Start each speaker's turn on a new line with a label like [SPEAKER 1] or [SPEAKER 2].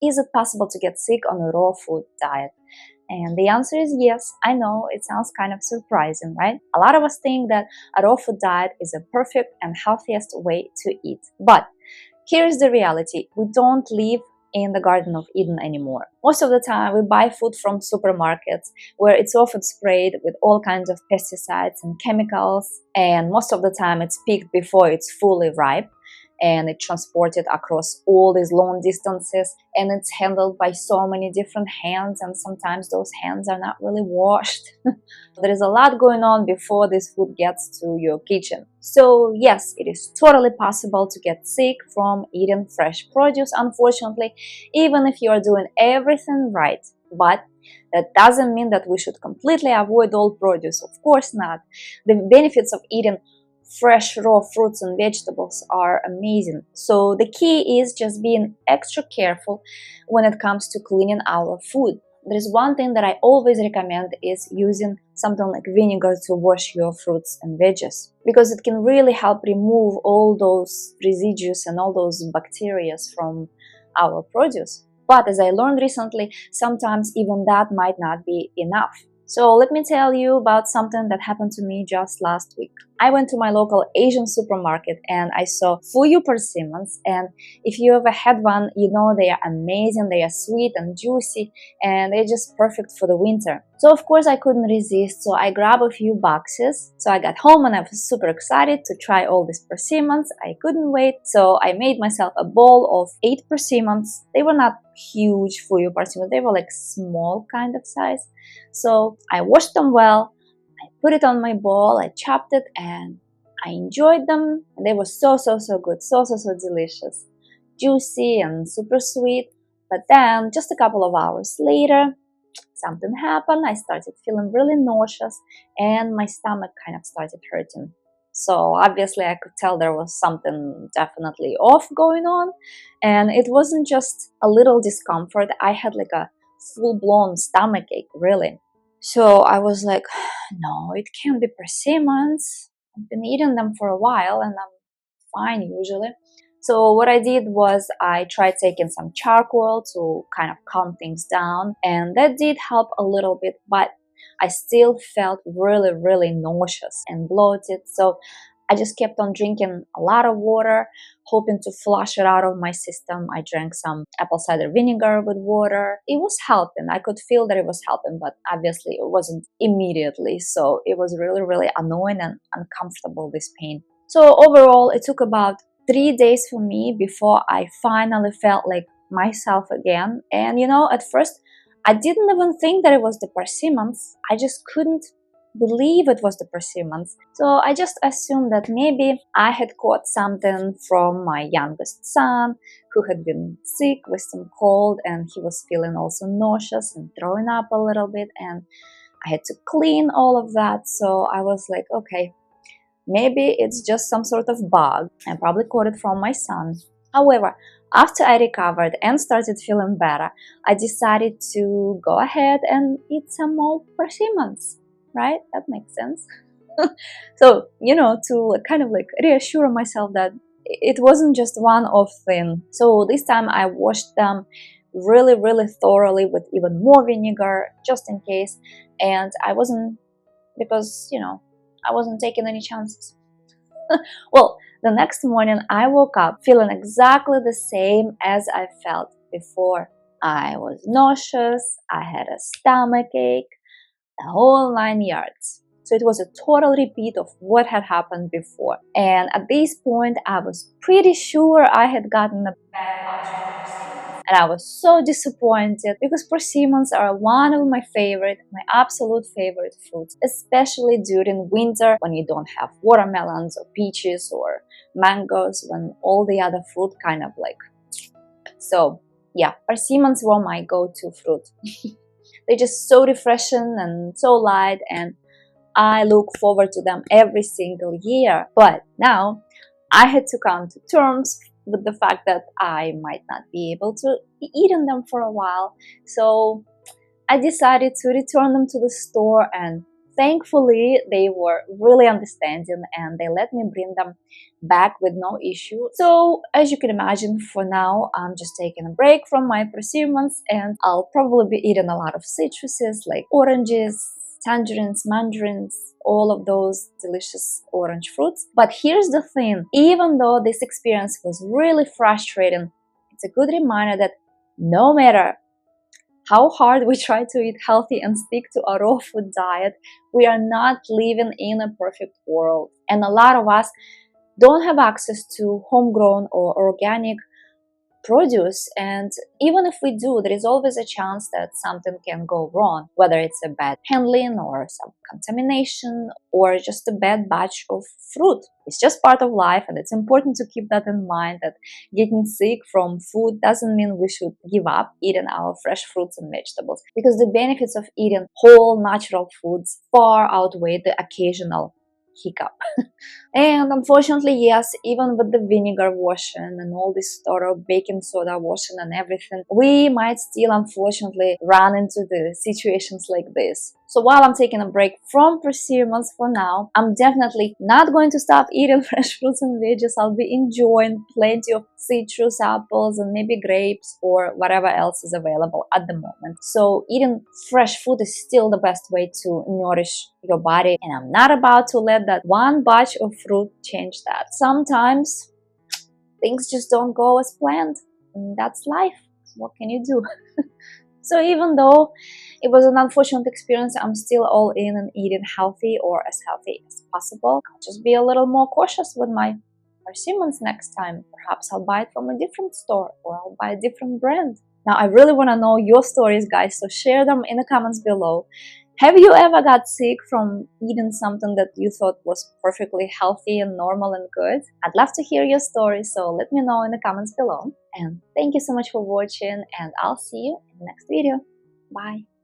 [SPEAKER 1] Is it possible to get sick on a raw food diet? And the answer is yes. I know it sounds kind of surprising, right? A lot of us think that a raw food diet is a perfect and healthiest way to eat. But here's the reality. We don't live in the Garden of Eden anymore. Most of the time we buy food from supermarkets where it's often sprayed with all kinds of pesticides and chemicals, and most of the time it's picked before it's fully ripe, and it's transported across all these long distances, and it's handled by so many different hands, and sometimes those hands are not really washed. There is a lot going on before this food gets to your kitchen. So yes, it is totally possible to get sick from eating fresh produce, unfortunately, even if you are doing everything right. But that doesn't mean that we should completely avoid all produce. Of course not. The benefits of eating fresh raw fruits and vegetables are amazing. So the key is just being extra careful when it comes to cleaning our food. There is one thing that I always recommend is using something like vinegar to wash your fruits and veggies, because it can really help remove all those residues and all those bacteria from our produce. But as I learned recently, sometimes even that might not be enough. So let me tell you about something that happened to me just last week. I went to my local Asian supermarket and I saw fuyu persimmons, and if you ever had one, you know they are amazing. They are sweet and juicy, and they're just perfect for the winter. So of course I couldn't resist, so I grabbed a few boxes. So I got home and I was super excited to try all these persimmons. I couldn't wait, so I made myself a bowl of 8 persimmons. They were not huge fuyu persimmons, they were like small kind of size. So I washed them well, I put it on my bowl, I chopped it, and I enjoyed them. And they were so good, so delicious, juicy and super sweet. But then just a couple of hours later, something happened. I started feeling really nauseous and my stomach kind of started hurting. So obviously I could tell there was something definitely off going on, and it wasn't just a little discomfort. I had like a full-blown stomach ache, really. So I was like, no, it can't be persimmons. I've been eating them for a while and I'm fine usually. So what I did was I tried taking some charcoal to kind of calm things down, and that did help a little bit, but I still felt really nauseous and bloated. So I just kept on drinking a lot of water, hoping to flush it out of my system. I drank some apple cider vinegar with water. It was helping. I could feel that it was helping, but obviously it wasn't immediately. So it was really annoying and uncomfortable, this pain. So overall, it took about 3 days for me before I finally felt like myself again. And you know, at first, I didn't even think that it was the persimmons. I just couldn't believe it was the persimmons. So I just assumed that maybe I had caught something from my youngest son, who had been sick with some cold, and he was feeling also nauseous and throwing up a little bit, and I had to clean all of that. So I was like, okay, maybe it's just some sort of bug. I probably caught it from my son. However, after I recovered and started feeling better, I decided to go ahead and eat some more persimmons. Right? That makes sense. So, you know, to kind of like reassure myself that it wasn't just one-off thing. So this time I washed them really thoroughly with even more vinegar, just in case. And I wasn't, because, you know, I wasn't taking any chances. Well, the next morning I woke up feeling exactly the same as I felt before. I was nauseous, I had a stomach ache, the whole 9 yards. So it was a total repeat of what had happened before. And at this point, I was pretty sure I had gotten a bad batch of persimmons. And I was so disappointed, because persimmons are one of my absolute favorite fruits, especially during winter when you don't have watermelons or peaches or mangoes, when all the other fruit kind of like. So yeah, persimmons were my go-to fruit. They're just so refreshing and so light, and I look forward to them every single year. But now I had to come to terms with the fact that I might not be able to be eating them for a while. So I decided to return them to the store and thankfully they were really understanding and they let me bring them back with no issue. So as you can imagine, for now I'm just taking a break from my persimmons, and I'll probably be eating a lot of citruses like oranges, tangerines, mandarins, all of those delicious orange fruits. But here's the thing, even though this experience was really frustrating, it's a good reminder that no matter how hard we try to eat healthy and stick to a raw food diet, we are not living in a perfect world. And a lot of us don't have access to homegrown or organic produce, and even if we do, there is always a chance that something can go wrong, whether it's a bad handling or some contamination or just a bad batch of fruit. It's just part of life, and it's important to keep that in mind, that getting sick from food doesn't mean we should give up eating our fresh fruits and vegetables, because the benefits of eating whole natural foods far outweigh the occasional hiccup. And unfortunately, yes, even with the vinegar washing and all this sort of baking soda washing and everything, we might still unfortunately run into the situations like this. So while I'm taking a break from persimmons for now, I'm definitely not going to stop eating fresh fruits and veggies. I'll be enjoying plenty of citrus, apples, and maybe grapes or whatever else is available at the moment. So eating fresh food is still the best way to nourish your body, and I'm not about to let that one batch of fruit change that. Sometimes things just don't go as planned, and that's life. What can you do? So even though it was an unfortunate experience, I'm still all in and eating healthy, or as healthy as possible. I'll just be a little more cautious with my persimmons next time. Perhaps I'll buy it from a different store, or I'll buy a different brand. Now I really want to know your stories, guys, so share them in the comments below. Have you ever got sick from eating something that you thought was perfectly healthy and normal and good? I'd love to hear your story, so let me know in the comments below. And thank you so much for watching, and I'll see you in the next video. Bye!